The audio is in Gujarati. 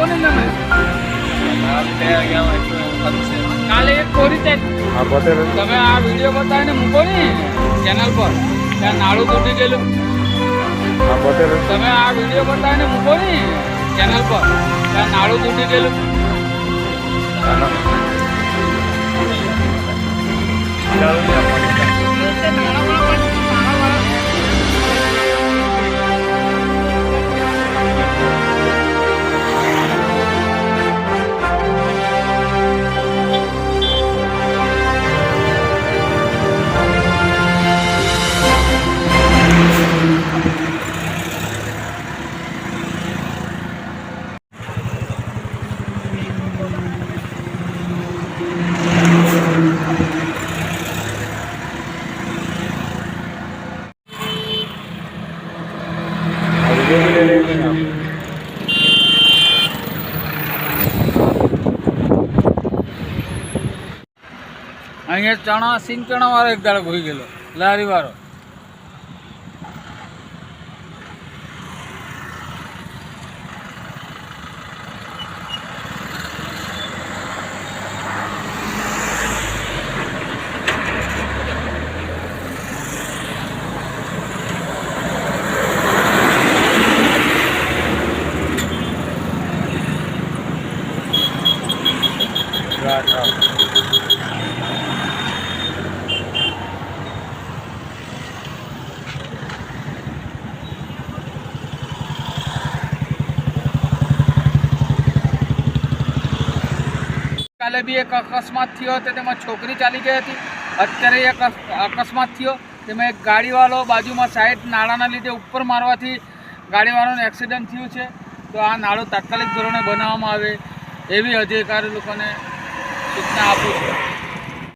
ને તમે કાલે એક કોરી તમે આ વિડીયો બતાવીને મૂકો ને ચેનલ પર ત્યાં નાળું તૂટી ગયેલું તમે આ વિડીયો બતાવીને મૂકો ને ચેનલ પર ત્યાં નાળું તૂટી ગયેલું અહીંયા ચણા સિંગ ચણા વાળો એક દાડો ઘોઈ ગયેલો લારી વાળો કાલે બી એક અકસ્માત થયો હતો તેમાં છોકરી ચાલી ગઈ હતી અત્યારે એક અકસ્માત થયો તેમાં એક ગાડીવાળો બાજુમાં સાઈડ નાળાના લીધે ઉપર મારવાથી ગાડીવાળાનું એક્સિડન્ટ થયું છે તો આ નાળું તાત્કાલિક ધોરણે બનાવવામાં આવે એવી અધિકારી લોકોને સૂચના આપું છું।